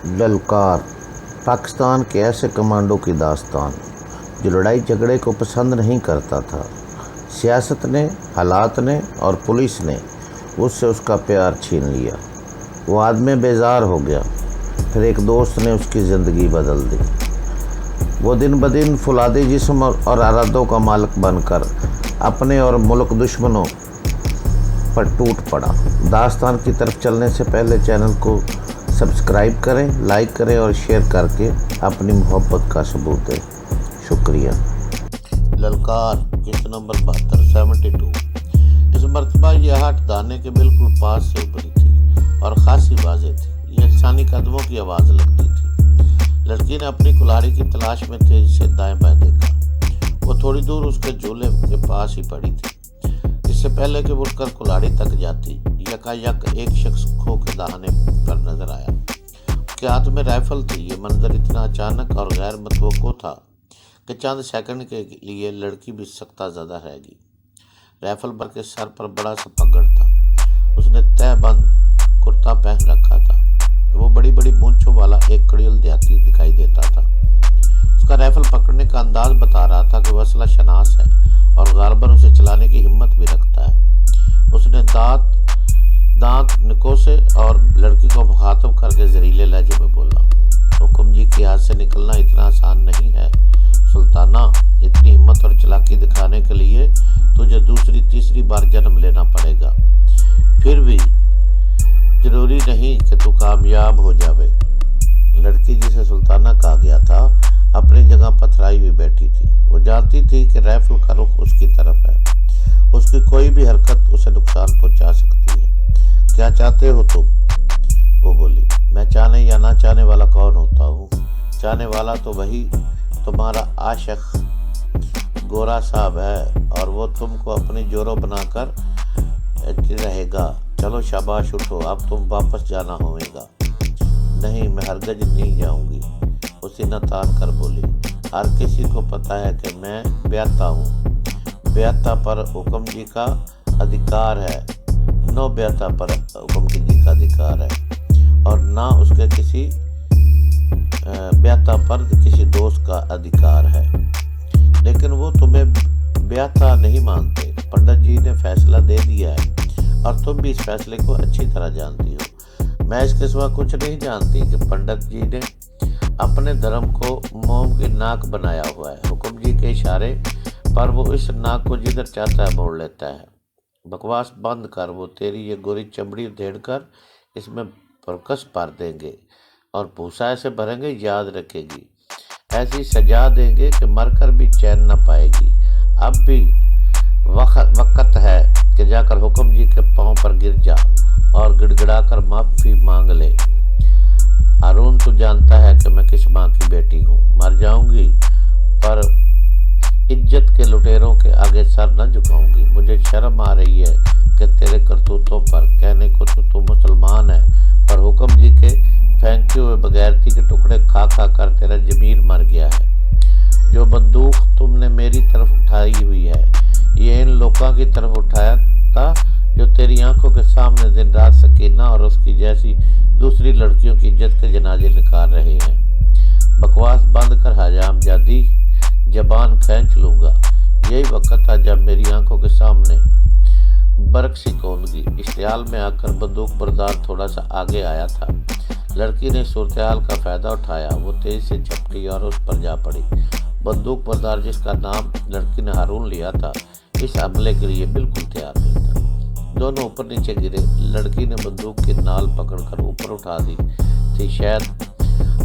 ललकार पाकिस्तान के ऐसे कमांडो की दास्तान जो लड़ाई झगड़े को पसंद नहीं करता था। सियासत ने, हालात ने और पुलिस ने उससे उसका प्यार छीन लिया। वो आदमी बेजार हो गया। फिर एक दोस्त ने उसकी ज़िंदगी बदल दी। वो दिन ब दिन फुलादी जिस्म और इरादों का मालिक बनकर अपने और मुल्क दुश्मनों पर टूट पड़ा। दास्तान की तरफ चलने से पहले चैनल को सब्सक्राइब करें, लाइक करें और शेयर करके अपनी मोहब्बत का सबूत दें। शुक्रिया। ललकार किस्त नंबर 72 इस मरतबा यह हट दाने के बिल्कुल पास से उभरी थी और खासी वाज़ेह थी। यह इंसानी कदमों की आवाज़ लगती थी। लड़की ने अपनी कुल्हाड़ी की तलाश में तेजी से दाएं बाएं देखा। वो थोड़ी दूर उसके झूले के पास ही पड़ी थी। इससे पहले कि उड़कर कुल्हाड़ी तक जाती, यकायक एक शख्स खो के दहाने पर नजर आया। उसके हाथ में राइफल थी। ये मंजर इतना अचानक और गैर मतवक्को था कि चंद सेकंड के लिए लड़की भी सख्ता-ज़दा रह गई। राइफल भर के सर पर बड़ा सा पगड़ था। उसने तहबंद कुर्ता पहन रखा था। वो बड़ी बड़ी मूंछों वाला एक कड़ियल देहाती दिखाई देता था। उसका राइफल पकड़ने का अंदाज बता रहा था कि वह असला शनास है और गालबन उसे चलाने की हिम्मत भी रखता है। उसने दांत निकोसे और लड़की को मुखातब करके जहरीले लहजे में बोला, हुक्म जी के हाथ से निकलना इतना आसान नहीं है सुल्ताना। इतनी हिम्मत और चालाकी दिखाने के लिए तुझे दूसरी तीसरी बार जन्म लेना पड़ेगा। फिर भी जरूरी नहीं कि तू कामयाब हो जावे। लड़की जिसे सुल्ताना कहा गया था अपनी जगह पथराई हुई बैठी थी। वो जानती थी कि राइफल का रुख उसकी तरफ है। उसकी कोई भी हरकत उसे नुकसान पहुंचा सकती है। क्या चाहते हो तुम? वो बोली, मैं चाहने या ना चाहने वाला कौन होता हूँ? चाहने वाला तो वही तुम्हारा आशिक गोरा साहब है और वो तुमको अपनी जोरों बनाकर रहेगा। चलो शाबाश, उठो, अब तुम वापस जाना होगा। नहीं, मैं हरगिज़ नहीं जाऊंगी, उसी न तान कर बोली। हर किसी को पता है कि मैं ब्याता हूँ। ब्याता पर हुक्म जी का अधिकार है, नो ब्याता पर हुक्म जी का अधिकार है और ना उसके किसी ब्याता पर किसी दोस्त का अधिकार है। लेकिन वो तुम्हें ब्याता नहीं मानते। पंडित जी ने फैसला दे दिया है और तुम भी इस फैसले को अच्छी तरह जानती हो। मैं इसके सिवा कुछ नहीं जानती कि पंडित जी ने अपने धर्म को मोम की नाक बनाया हुआ है। हुक्म जी के इशारे पर वो इस नाक को जिधर चाहता है मोड़ लेता है। बकवास बंद कर, वो तेरी ये गोरी चमड़ी उधेड़ कर इसमें परकस भर देंगे और भूसा ऐसे भरेंगे याद रखेगी। ऐसी सजा देंगे कि मरकर भी चैन न पाएगी। अब भी वक्त है कि जाकर हुक्म जी के पांव पर गिर जा और गिड़गिड़ाकर माफी मांग ले। हारून, तू जानता है कि मैं किस माँ की बेटी हूँ। मर जाऊंगी पर इज्जत के लुटेरों के आगे सर न झुकाऊंगी। मुझे शर्म आ रही है कि तेरे करतूतों पर। कहने को तो तू मुसलमान है, पर हुक्म जी के फेंके हुए बगैरती के टुकड़े खा खा कर तेरा जमीर मर गया है। जो बंदूक तुमने मेरी तरफ उठाई हुई है, ये इन लोगों की तरफ उठाया था जो तेरी आंखों के सामने दिन रात सकीना और उसकी जैसी दूसरी लड़कियों की इज्जत के जनाजे निकाल रहे हैं। बकवास बंद कर हजाम जादी, जबान खींच लूंगा। यही वक्त था जब मेरी आंखों के सामने बरक सी कौंदगी। इश्तियाल में आकर बंदूक बरदार थोड़ा सा आगे आया था। लड़की ने सूरत-ए-हाल का फ़ायदा उठाया। वो तेज से झपटी और उस पर जा पड़ी। बंदूक बरदार, जिसका नाम लड़की ने हारून लिया था, इस हमले के लिए बिल्कुल तैयार नहीं था। दोनों ऊपर नीचे गिरे। लड़की ने बंदूक की नाल पकड़कर ऊपर उठा दी थी। शायद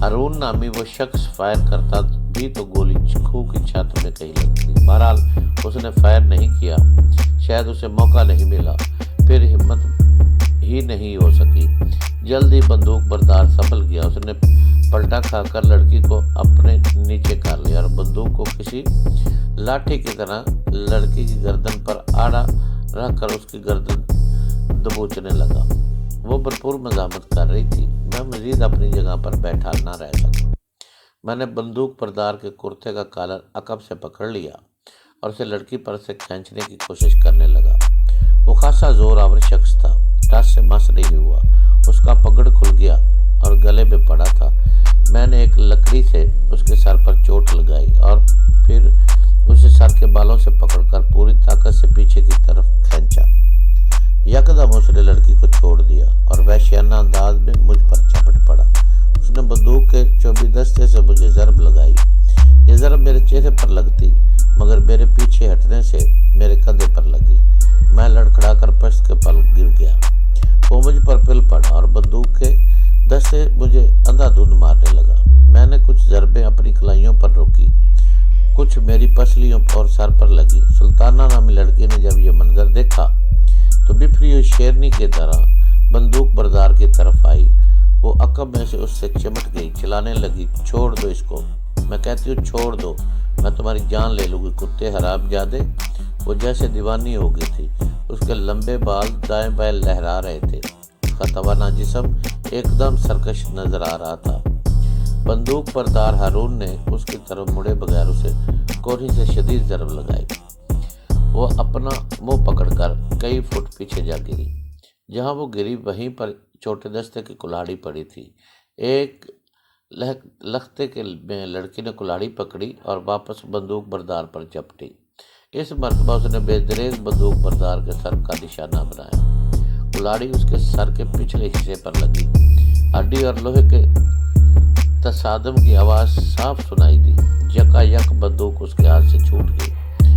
हारून नामी वो शख्स फायर करता भी तो गोली खूह की छत में कहीं लगती। बहरहाल उसने फायर नहीं किया। शायद उसे मौका नहीं मिला, फिर हिम्मत ही नहीं हो सकी। जल्दी बंदूक बरदार संभल गया। उसने पलटा खाकर लड़की को अपने नीचे कर लिया और बंदूक को किसी लाठी की तरह लड़की की गर्दन पर आड़ा रखकर उसकी गर्दन दबोचने लगा। वो भरपूर मज़ामत कर रही थी। मैं मजीद अपनी जगह पर बैठा न रह सका। मैंने बंदूक बरदार के कुर्ते का कॉलर अकब से पकड़ लिया और उसे लड़की पर से खींचने की कोशिश करने लगा। वो खासा जोर आवर शख्स था। टस से मस नहीं हुआ। उसका पगड़ खुल गया और गले में पड़ा था। लकड़ी से उसके सर पर चोट लगाई और फिर उसे सर के बालों से पकड़कर पूरी ताकत से पीछे की तरफ खींचा। यकदम उसने लड़की को छोड़ दिया और वहशियाना अंदाज में मुझ पर झपट पड़ा। उसने बंदूक के चौबी दस्ते से मुझे ज़रब लगाई। ये ज़रब मेरे चेहरे पर लगती मगर मेरे पीछे हटने से मेरे कंधे पर लगी। मैं लड़खड़ाकर पश्त के पल गिर गया। वो मुझ पर पिल पड़ा और बंदूक के दस्ते मुझे अंधाधुंध मारने लगा। मैंने कुछ ज़रबें अपनी कलाइयों पर रोकी, कुछ मेरी पसलियों और सर पर लगी। सुल्ताना नामी लड़की ने जब ये मंजर देखा तो बिफरी हुई शेरनी की तरह बंदूक बरदार की तरफ आई। वो अकब में से उससे चिमट गई, चिल्लाने लगी, छोड़ दो इसको। मैं कहती हूँ छोड़ दो, मैं तुम्हारी जान ले लूँगी, कुत्ते हरामजादे। वो जैसे दीवानी हो गई थी। उसके लंबे बाल दाएं बाएं लहरा रहे थे। उसका तवाना जिस्म एकदम सरकश नजर आ रहा था। बंदूक बरदार हारून ने उसकी तरफ मुड़े बगैर उसे कोहनी से शदीद ज़रब लगाई। वो अपना मुंह पकड़कर कई फुट पीछे जा गिरी। जहाँ वो गिरी वहीं पर छोटे दस्ते की कुल्हाड़ी पड़ी थी। एक लखते के में लड़की ने कुल्हाड़ी पकड़ी और वापस बंदूक बरदार पर झपटी। इस मरतबा उसने बेदरेग बंदूक बरदार के सर का निशाना बनाया। कुल्हाड़ी उसके सर के पिछले हिस्से पर लगी। हड्डी और लोहे के तसादम की आवाज़ साफ सुनाई दी। यकायक बंदूक उसके हाथ से छूट गई।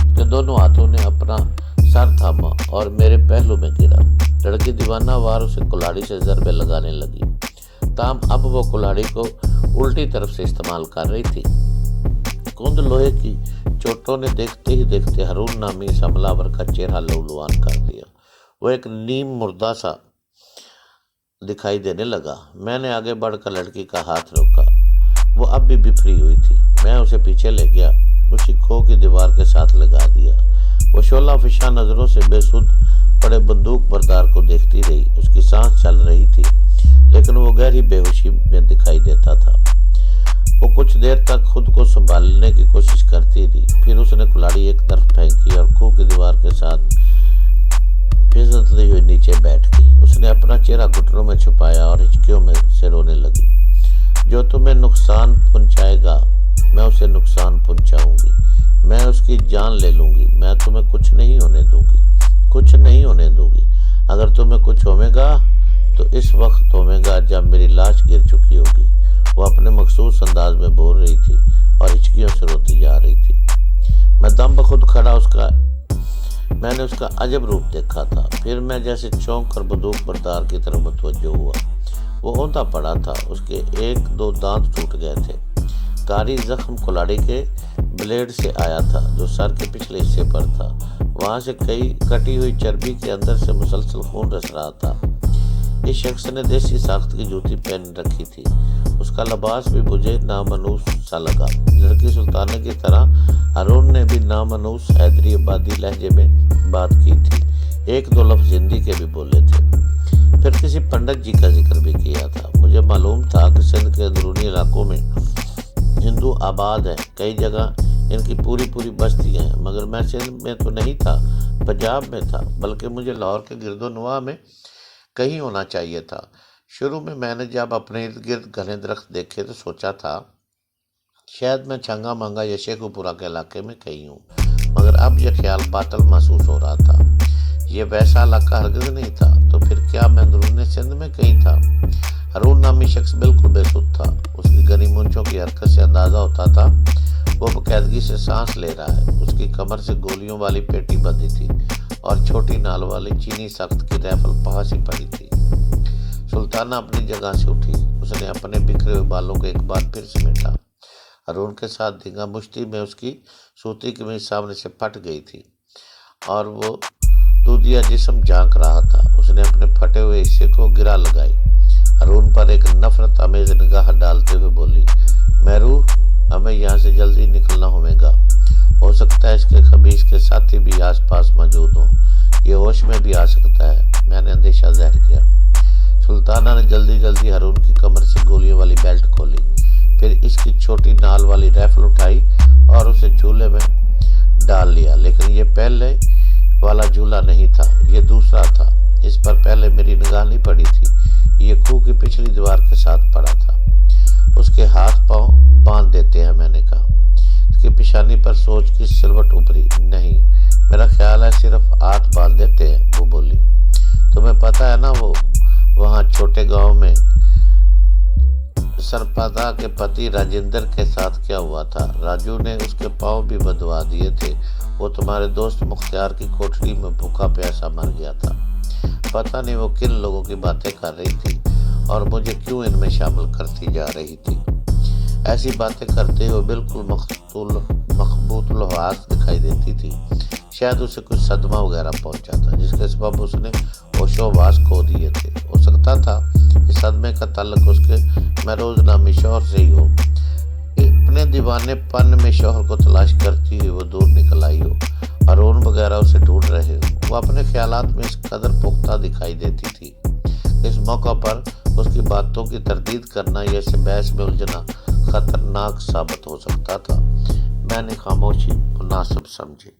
उसके दोनों हाथों ने अपना सर थामा और मेरे पहलू में गिरा। लड़की दीवाना वार उसे कुल्हाड़ी से ज़रबे लगाने लगी। ताम अब वो कुल्हाड़ी को उल्टी तरफ से इस्तेमाल कर रही थी। कुंद लोहे की चोटों ने देखते ही देखते हारून नामी इस हमलावर का चेहरा लहूलुहान कर दिया। वो एक नीम मुर्दा सा दिखाई देने लगा। मैंने आगे बढ़कर लड़की का हाथ रोका। वो अब भी बिफरी हुई थी। मैं उसे पीछे ले गया, उसी खो की दीवार के साथ लगा दिया। वो शोला फिशा नज़रों से बेसुध पड़े बंदूक बरदार को देखती रही। उसकी सांस चल रही थी लेकिन वो गहरी बेहोशी में दिखाई देता था। वो कुछ देर तक खुद को संभालने की कोशिश करती रही। फिर उसने कुल्हाड़ी एक तरफ फेंकी और खो की दीवार के साथ फिसलती हुई नीचे बैठ गई। उसने अपना चेहरा घुटनों में छुपाया और हिचकियों में से रोने लगी। जो तुम्हें नुकसान पहुंचाएगा मैं उसे नुकसान पहुंचाऊंगी। मैं उसकी जान ले लूंगी। मैं तुम्हें कुछ नहीं होने दूंगी, कुछ नहीं होने दूंगी। अगर तुम्हें कुछ होगा तो इस वक्त होगा जब मेरी लाश गिर चुकी होगी। वो अपने मखसूस अंदाज में बोल रही थी और हिचकियों से रोती जा रही थी। मैं दम बखुद खड़ा मैंने उसका अजब रूप देखा था। फिर मैं जैसे चौंक कर बंदूक बरदार की तरफ मुतवज्जो हुआ। वो औंधा पड़ा था। उसके एक दो दांत टूट गए थे। कारी जख्म कुल्हाड़ी के ब्लेड से आया था जो सर के पिछले हिस्से पर था। वहाँ से कई कटी हुई चर्बी के अंदर से मुसलसल खून रस रहा था। इस शख्स ने देसी साख्त की जूती पहन रखी थी। उसका लिबास भी मुझे नामनूस सा लगा। लड़की सुल्ताना की तरह हारून ने भी नामनूस हैदरी आबादी लहजे में बात की थी। एक दो लफ्ज़ हिंदी के भी बोले थे। फिर किसी पंडित जी का जिक्र भी किया था। मुझे मालूम था कि सिंध के अंदरूनी इलाकों में हिंदू आबाद हैं। कई जगह इनकी पूरी बस्तियाँ हैं। मगर मैं सिंध में तो नहीं था, पंजाब में था, बल्कि मुझे लाहौर के गिरदोनवा में कहीं होना चाहिए था। शुरू में मैंने जब अपने इर्द गिर्द घने दरख्त देखे तो सोचा था शायद मैं छंगा मांगा या शेखुपुरा के इलाके में कहीं हूँ, मगर अब यह ख्याल बातल महसूस हो रहा था। ये वैसा इलाका हरगिज़ नहीं था। तो फिर क्या मैं अंदरूनी सिंध में कहीं था? हारून नामी शख्स बिल्कुल बेसुध था। उसकी घनी मूंछों की हरकत से अंदाज़ा होता था वो बकायदगी से सांस ले रहा है। उसकी कमर से गोलियों वाली पेटी बंधी थी और छोटी नाल वाली चीनी सख्त की राइफल पास ही पड़ी थी। सुल्ताना अपनी जगह से उठी। उसने अपने बिखरे हुए बालों को एक बार फिर समेटा। हारून के साथ धींगा मुश्ती में उसकी सूती कमीज सामने से फट गई थी और वो दूधिया जिस्म झांक रहा था। उसने अपने फटे हुए हिस्से को गिरा लगाई। हारून पर एक नफरत आमेज निगाह डालते हुए बोली, मेरू, हमें यहाँ से जल्दी निकलना होगा। हो सकता है इसके खबीस के साथी भी आसपास मौजूद हों। ये होश में भी आ सकता है। मैंने अंदेशा ज़ाहिर किया। सुल्ताना ने जल्दी हारून की कमर से गोलियों वाली बेल्ट खोली। फिर इसकी छोटी नाल वाली राइफल उठाई और उसे झूले में डाल लिया। लेकिन ये पहले वाला झूला नहीं था, ये दूसरा था। इस पर पहले मेरी निगाह नहीं पड़ी थी। ये खूह की पिछली दीवार के साथ पड़ा था। उसके हाथ पांव باندھ دیتے ہیں. میں نے کہا. اس کی پیشانی پر سوچ کی سلوٹ ابھری. نہیں, میرا خیال ہے صرف 8 باندھ دیتے ہیں. وہ بولی. تمہیں پتا ہے نا وہ وہاں چھوٹے گاؤں میں سرپدا کے پتی راجندر کے ساتھ کیا ہوا تھا؟ راجو نے اس کے پاؤں بھی بدوا دیے تھے. وہ تمہارے دوست مختار کی کوٹھری میں بھوکا پیاسا مر گیا تھا. پتہ نہیں وہ کن لوگوں کی باتیں کر رہی تھی اور مجھے کیوں ان میں شامل کرتی جا رہی تھی. ایسی باتیں کرتے ہوئے بالکل مخبوط الحواس دکھائی دیتی تھی. شاید اسے کچھ صدمہ وغیرہ پہنچا تھا جس کے سبب اس نے ہوش و حواس کھو دیے تھے. ہو سکتا تھا اس صدمے کا تعلق اس کے محروز نامی شوہر سے ہی ہو. اپنے دیوانے پن میں شوہر کو تلاش کرتی ہوئی وہ دور نکل آئی ہو. ہارون وغیرہ اسے ڈھونڈ رہے ہو. وہ اپنے خیالات میں اس قدر پختہ دکھائی دیتی تھی. اس موقع پر اس کی باتوں کی تردید کرنا یا اسے بحث میں الجھنا خطرناک ثابت ہو سکتا تھا. میں نے خاموشی مناسب سمجھی.